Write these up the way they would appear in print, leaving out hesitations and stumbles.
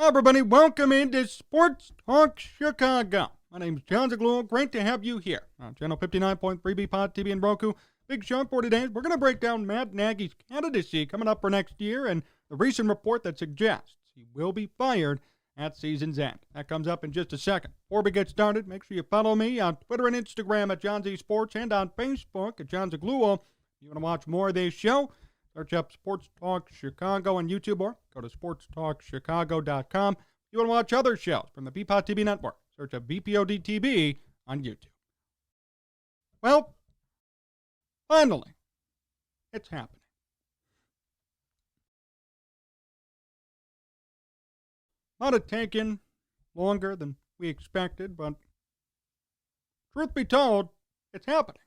Hi, everybody. Welcome into Sports Talk Chicago. My name is Jon Zaghloul. Great to have you here on Channel 59.3B Pod TV and Roku. Big show for today. We're going to break down Matt Nagy's candidacy coming up for next year and the recent report that suggests he will be fired at season's end. That comes up in just a second. Before we get started, make sure you follow me on Twitter and Instagram at Jon Z Sports and on Facebook at Jon Zaghloul. If you want to watch more of this show, search up Sports Talk Chicago on YouTube or go to sportstalkchicago.com. If you want to watch other shows from the BPOD TV network, search up BPOD TV on YouTube. Well, finally, it's happening. Might have taken longer than we expected, but truth be told, it's happening.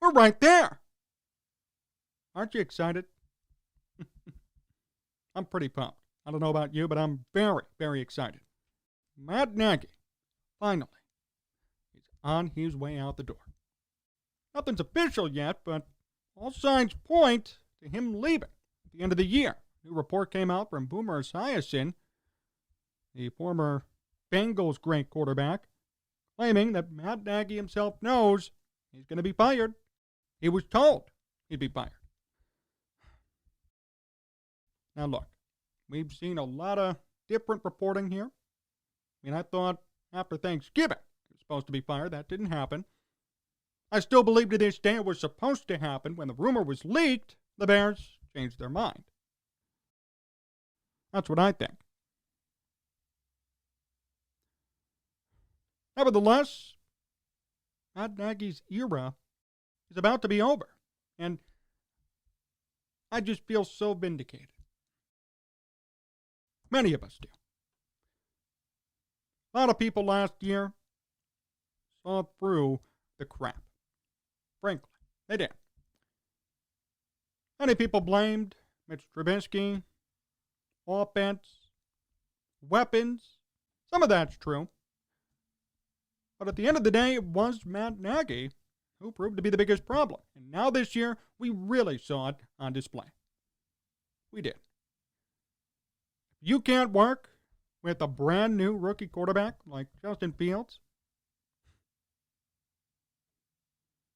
We're right there. Aren't you excited? I'm pretty pumped. I don't know about you, but I'm very, very excited. Matt Nagy, finally, is on his way out the door. Nothing's official yet, but all signs point to him leaving at the end of the year. A new report came out from Boomer Esiason, the former Bengals great quarterback, claiming that Matt Nagy himself knows he's going to be fired. He was told he'd be fired. Now, look, we've seen a lot of different reporting here. I mean, I thought after Thanksgiving he was supposed to be fired. That didn't happen. I still believe to this day it was supposed to happen. When the rumor was leaked, the Bears changed their mind. That's what I think. Nevertheless, Matt Nagy's era is about to be over, and I just feel so vindicated. Many of us do. A lot of people last year saw through the crap. Frankly, they did. Many people blamed Mitch Trubisky, offense, weapons. Some of that's true. But at the end of the day, it was Matt Nagy who proved to be the biggest problem. And now this year, we really saw it on display. We did. You can't work with a brand new rookie quarterback like Justin Fields.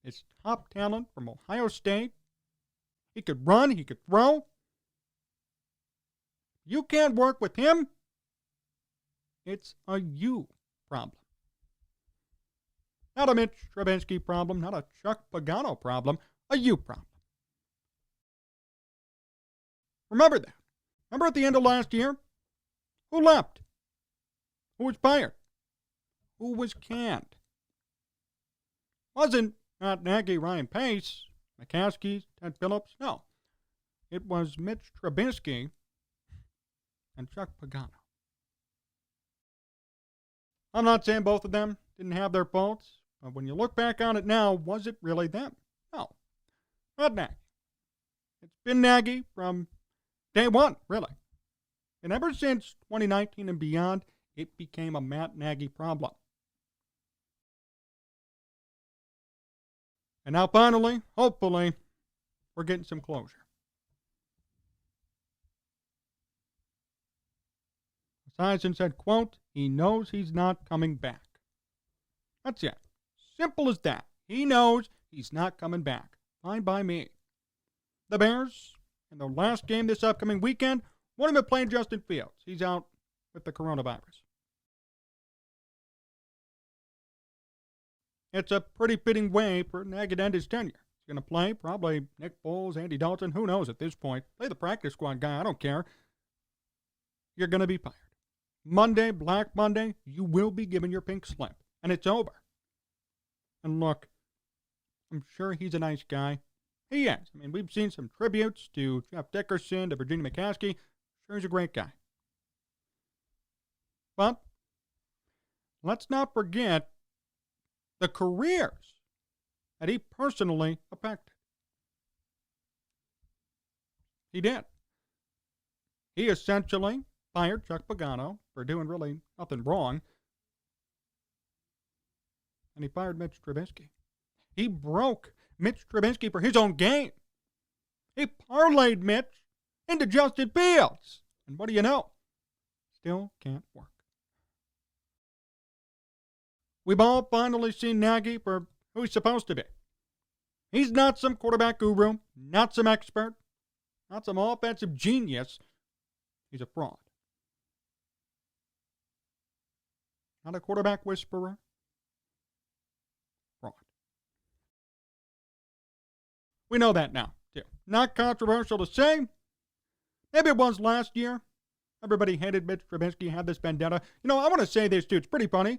It's top talent from Ohio State. He could run, he could throw. You can't work with him. It's a you problem. Not a Mitch Trubisky problem, not a Chuck Pagano problem, a you problem. Remember that. Remember at the end of last year? Who left? Who was fired? Who was canned? Wasn't Matt Nagy, Ryan Pace, McCaskey, Ted Phillips? No. It was Mitch Trubisky and Chuck Pagano. I'm not saying both of them didn't have their faults, but when you look back on it now, was it really them? No. Not Nagy. It's been Nagy from day one, really. And ever since 2019 and beyond, it became a Matt Nagy problem. And now finally, hopefully, we're getting some closure. Esiason said, quote, he knows he's not coming back. That's it. Simple as that. He knows he's not coming back. Fine by me. The Bears, in their last game this upcoming weekend, won't even play Justin Fields. He's out with the coronavirus. It's a pretty fitting way for Nagy to end his tenure. He's going to play probably Nick Foles, Andy Dalton, who knows at this point. Play the practice squad guy, I don't care. You're going to be fired. Monday, Black Monday, you will be given your pink slip. And it's over. And look, I'm sure he's a nice guy. He is. I mean, we've seen some tributes to Jeff Dickerson, to Virginia McCaskey. Sure, he's a great guy. But let's not forget the careers that he personally affected. He did. He essentially fired Chuck Pagano for doing really nothing wrong. And he fired Mitch Trubisky. He broke Mitch Trubisky for his own gain. He parlayed Mitch into Justin Fields. And what do you know? still can't work. We've all finally seen Nagy for who he's supposed to be. He's not some quarterback guru, not some expert, not some offensive genius. He's a fraud. Not a quarterback whisperer. Fraud. We know that now, too. Not controversial to say. Maybe it was last year. Everybody hated Mitch Trubisky, had this vendetta. I want to say this, too. It's pretty funny.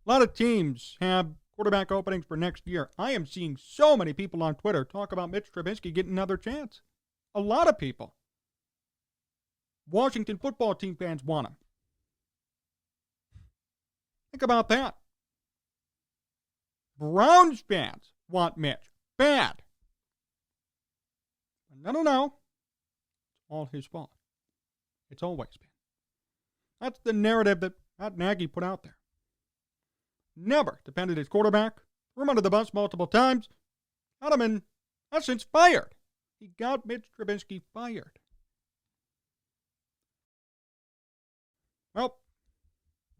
A lot of teams have quarterback openings for next year. I am seeing so many people on Twitter talk about Mitch Trubisky getting another chance. A lot of people. Washington football team fans want him. Think about that. Browns fans want Mitch. Bad. No. It's all his fault. It's always been. That's the narrative that Matt Nagy put out there. Never defended his quarterback. Threw him under the bus multiple times. Had him in essence fired. He got Mitch Trubisky fired. Well,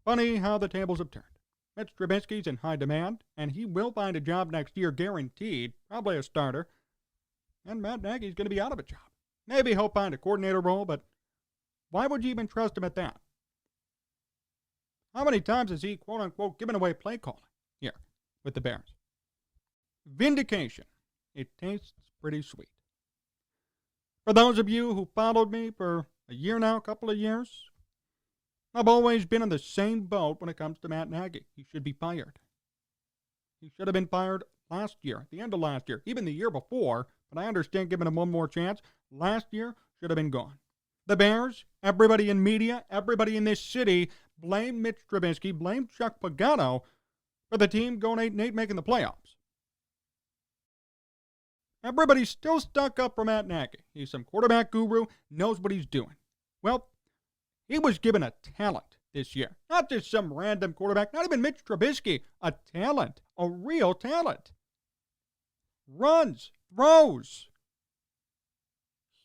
funny how the tables have turned. Mitch Trubisky's in high demand, and he will find a job next year guaranteed, probably a starter. And Matt Nagy's going to be out of a job. Maybe he'll find a coordinator role, but why would you even trust him at that? How many times has he, quote-unquote, given away play calling here with the Bears? Vindication. It tastes pretty sweet. For those of you who followed me for a year now, a couple of years, I've always been in the same boat when it comes to Matt Nagy. He should be fired. He should have been fired last year, at the end of last year, even the year before, but I understand giving him one more chance. Last year should have been gone. The Bears, everybody in media, everybody in this city blamed Mitch Trubisky, blamed Chuck Pagano for the team going 8-8 making the playoffs. Everybody's still stuck up for Matt Nagy. He's some quarterback guru, knows what he's doing. Well, he was given a talent this year. Not just some random quarterback, not even Mitch Trubisky. A talent, a real talent. Runs, throws.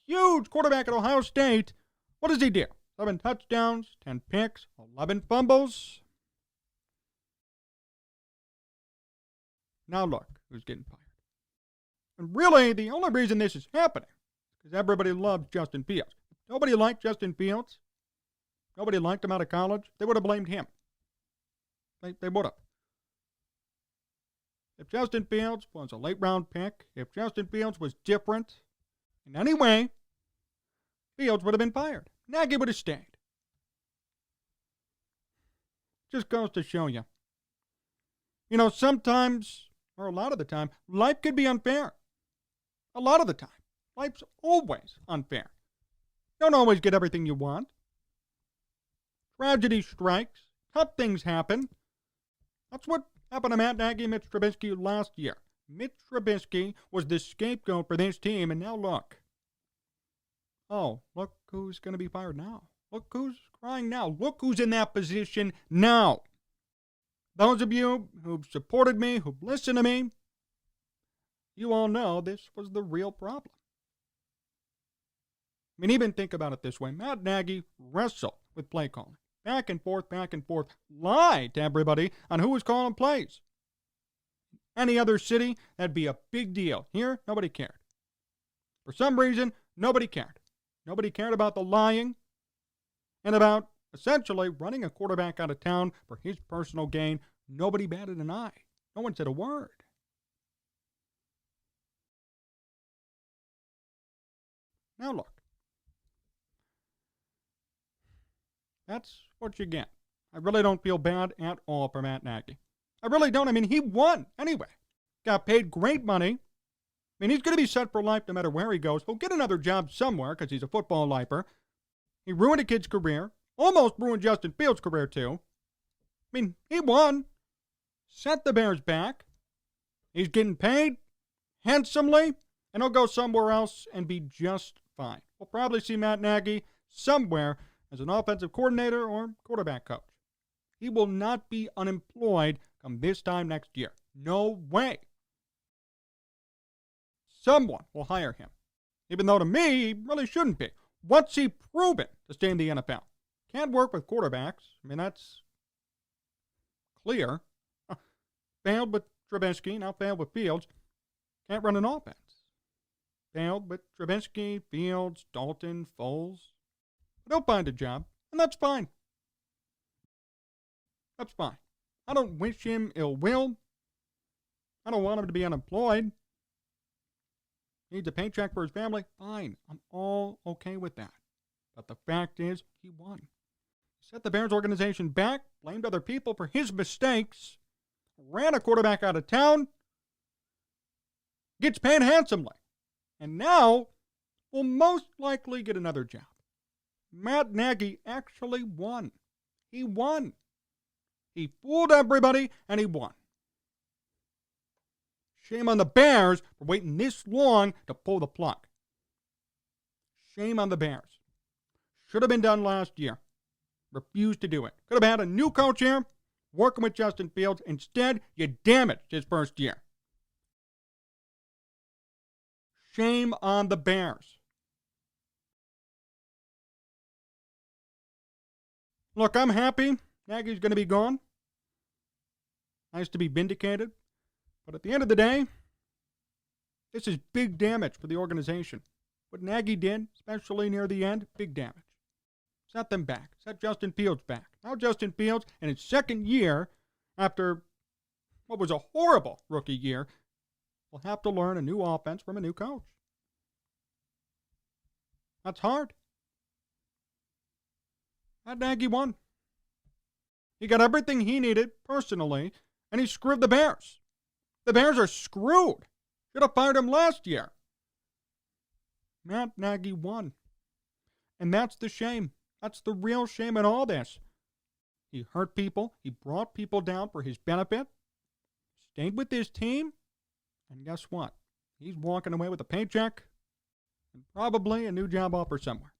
Huge quarterback at Ohio State. What does he do? 11 touchdowns, 10 picks, 11 fumbles. Now look who's getting fired. And really, the only reason this is happening is because everybody loves Justin Fields. Nobody liked Justin Fields. Nobody liked him out of college. They would have blamed him. They would have. If Justin Fields was a late-round pick, if Justin Fields was different in any way, Fields would have been fired. Nagy would have stayed. Just goes to show you. Sometimes, or a lot of the time, life could be unfair. A lot of the time. Life's always unfair. You don't always get everything you want. Tragedy strikes. Tough things happen. That's what happened to Matt Nagy and Mitch Trubisky last year. Mitch Trubisky was the scapegoat for this team, and now look. Oh, look who's going to be fired now. Look who's crying now. Look who's in that position now. Those of you who've supported me, who've listened to me, you all know this was the real problem. Even think about it this way. Matt Nagy wrestled with play calling. Back and forth, lied to everybody on who was calling plays. Any other city, that'd be a big deal. Here, nobody cared. For some reason, nobody cared. Nobody cared about the lying and about essentially running a quarterback out of town for his personal gain. Nobody batted an eye. No one said a word. Now look. That's what you get. I really don't feel bad at all for Matt Nagy. I really don't. He won anyway. Got paid great money. He's going to be set for life no matter where he goes. He'll get another job somewhere because he's a football lifer. He ruined a kid's career. Almost ruined Justin Fields' career, too. He won. Set the Bears back. He's getting paid handsomely, and he'll go somewhere else and be just fine. We'll probably see Matt Nagy somewhere as an offensive coordinator or quarterback coach. He will not be unemployed come this time next year. No way. Someone will hire him. Even though to me, he really shouldn't be. What's he proven to stay in the NFL. Can't work with quarterbacks. I mean, that's clear. Failed with Trubisky, now failed with Fields. Can't run an offense. Failed with Trubisky, Fields, Dalton, Foles. But he'll find a job, and that's fine. That's fine. I don't wish him ill will. I don't want him to be unemployed. He needs a paycheck for his family. Fine. I'm all okay with that. But the fact is, he won. He set the Bears organization back, blamed other people for his mistakes, ran a quarterback out of town, gets paid handsomely, and now will most likely get another job. Matt Nagy actually won. He won. He fooled everybody, and he won. Shame on the Bears for waiting this long to pull the plug. Shame on the Bears. Should have been done last year. Refused to do it. Could have had a new coach here, working with Justin Fields. Instead, you damaged his first year. Shame on the Bears. Look, I'm happy Nagy's going to be gone. Nice to be vindicated. But at the end of the day, this is big damage for the organization. What Nagy did, especially near the end, big damage. Set them back. Set Justin Fields back. Now Justin Fields, in his second year, after what was a horrible rookie year, will have to learn a new offense from a new coach. That's hard. Matt Nagy won. He got everything he needed, personally, and he screwed the Bears. The Bears are screwed. Should have fired him last year. Matt Nagy won. And that's the shame. That's the real shame in all this. He hurt people. He brought people down for his benefit. Stayed with his team. And guess what? He's walking away with a paycheck and probably a new job offer somewhere.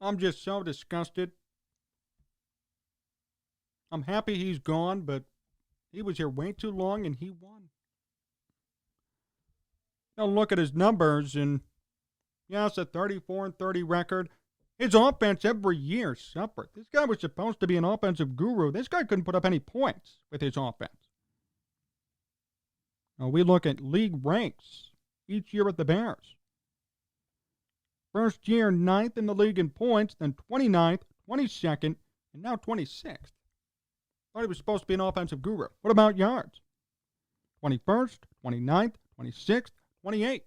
I'm just so disgusted. I'm happy he's gone, but he was here way too long and he won. Now look at his numbers, and yes, a 34-30 record. His offense every year suffered. This guy was supposed to be an offensive guru. This guy couldn't put up any points with his offense. Now we look at league ranks each year with the Bears. First year, 9th in the league in points, then 29th, 22nd, and now 26th. Thought he was supposed to be an offensive guru. What about yards? 21st, 29th, 26th, 28th.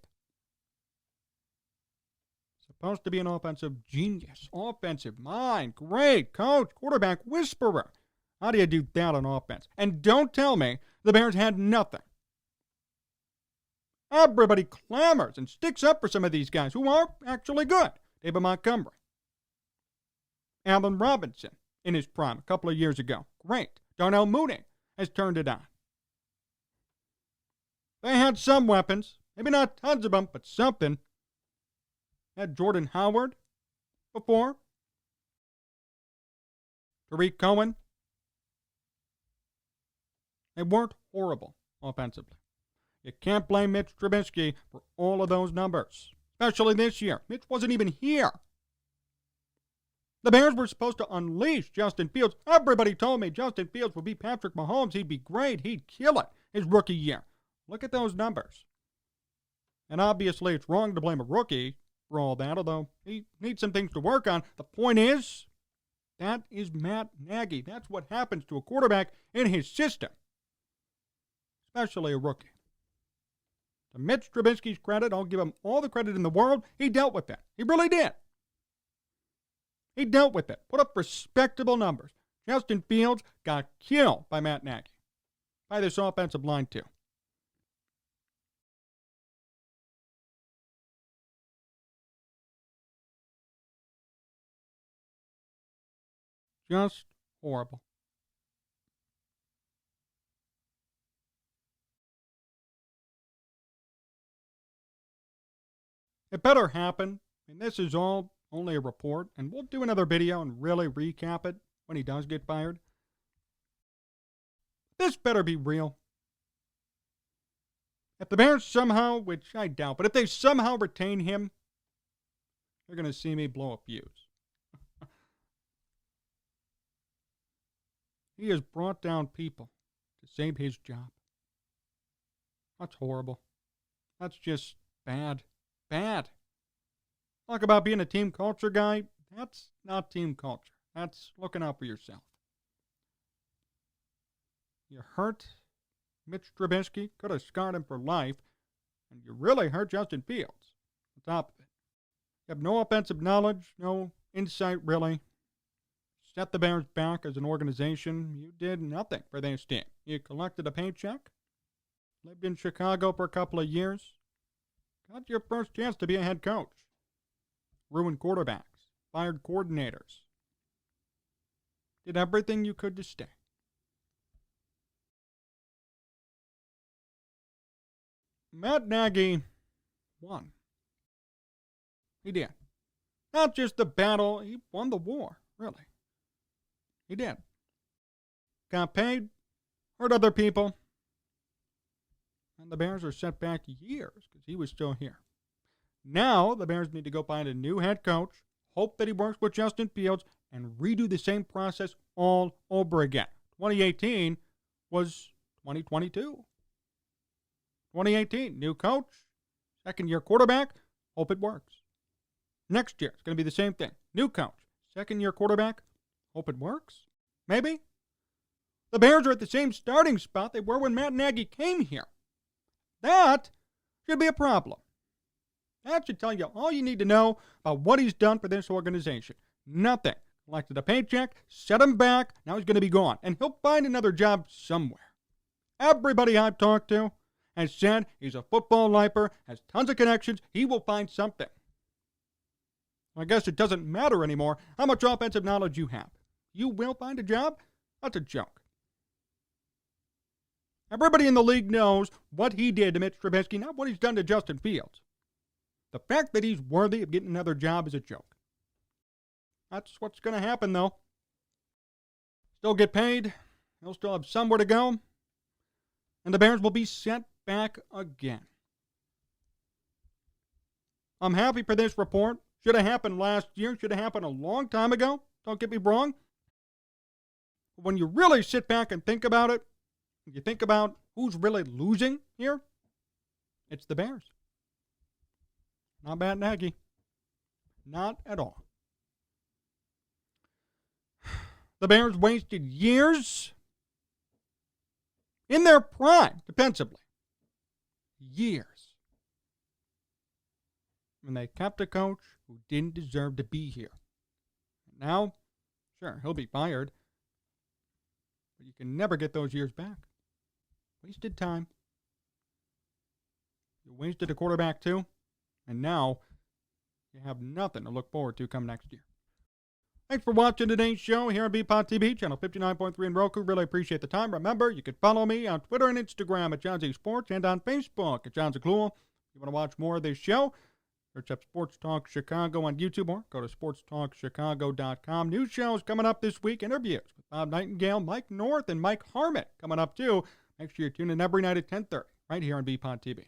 Supposed to be an offensive genius. Offensive mind. Great coach. Quarterback whisperer. How do you do that on offense? And don't tell me the Bears had nothing. Everybody clamors and sticks up for some of these guys who are actually good. David Montgomery. Allen Robinson in his prime a couple of years ago. Great. Darnell Mooney has turned it on. They had some weapons. Maybe not tons of them, but something. Had Jordan Howard before. Tariq Cohen. They weren't horrible offensively. You can't blame Mitch Trubisky for all of those numbers, especially this year. Mitch wasn't even here. The Bears were supposed to unleash Justin Fields. Everybody told me Justin Fields would be Patrick Mahomes. He'd be great. He'd kill it his rookie year. Look at those numbers. And obviously it's wrong to blame a rookie for all that, although he needs some things to work on. The point is, that is Matt Nagy. That's what happens to a quarterback in his system, especially a rookie. To Mitch Trubisky's credit, I'll give him all the credit in the world. He dealt with that. He really did. He dealt with it. Put up respectable numbers. Justin Fields got killed by Matt Nagy. By this offensive line, too. Just horrible. It better happen. I mean, this is all only a report, and we'll do another video and really recap it when he does get fired. This better be real. If the Bears somehow, which I doubt, but if they somehow retain him, you're going to see me blow a fuse. He has brought down people to save his job. That's horrible. That's just bad. Bad. Talk about being a team culture guy. That's not team culture. That's looking out for yourself. You hurt Mitch Trubisky, could have scarred him for life, and you really hurt Justin Fields on top of it. You have no offensive knowledge, no insight really. Set the Bears back as an organization. You did nothing for this team. You collected a paycheck, lived in Chicago for a couple of years, got your first chance to be a head coach, ruined quarterbacks, fired coordinators, did everything you could to stay. Matt Nagy won. He did. Not just the battle, he won the war, really. He did. Got paid, hurt other people, and the Bears are set back years because he was still here. Now, the Bears need to go find a new head coach, hope that he works with Justin Fields, and redo the same process all over again. 2018 was 2022. 2018, new coach, second-year quarterback, hope it works. Next year, it's going to be the same thing. New coach, second-year quarterback, hope it works. Maybe. The Bears are at the same starting spot they were when Matt Nagy came here. That should be a problem. That should tell you all you need to know about what he's done for this organization. Nothing. Collected a paycheck, set him back, now he's going to be gone. And he'll find another job somewhere. Everybody I've talked to has said he's a football lifer, has tons of connections, he will find something. I guess it doesn't matter anymore how much offensive knowledge you have. You will find a job? That's a joke. Everybody in the league knows what he did to Mitch Trubisky, not what he's done to Justin Fields. The fact that he's worthy of getting another job is a joke. That's what's going to happen, though. Still get paid. He'll still have somewhere to go. And the Bears will be set back again. I'm happy for this report. Should have happened last year. Should have happened a long time ago. Don't get me wrong. But when you really sit back and think about it, you think about who's really losing here, it's the Bears. Not Matt Nagy. Not at all. The Bears wasted years in their prime defensively. Years. And they kept a coach who didn't deserve to be here. Now, sure, he'll be fired. But you can never get those years back. Wasted time. You wasted a quarterback too. And now, you have nothing to look forward to come next year. Thanks for watching today's show here on BPOT TV, channel 59.3 in Roku. Really appreciate the time. Remember, you can follow me on Twitter and Instagram at Jon Z Sports and on Facebook at Jon Zaghloul. If you want to watch more of this show, search up Sports Talk Chicago on YouTube or go to sportstalkchicago.com. New shows coming up this week. Interviews with Bob Nightingale, Mike North, and Mike Harmon coming up too. Make sure you tune in every night at 10:30 right here on BPOT TV.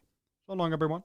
So long, everyone.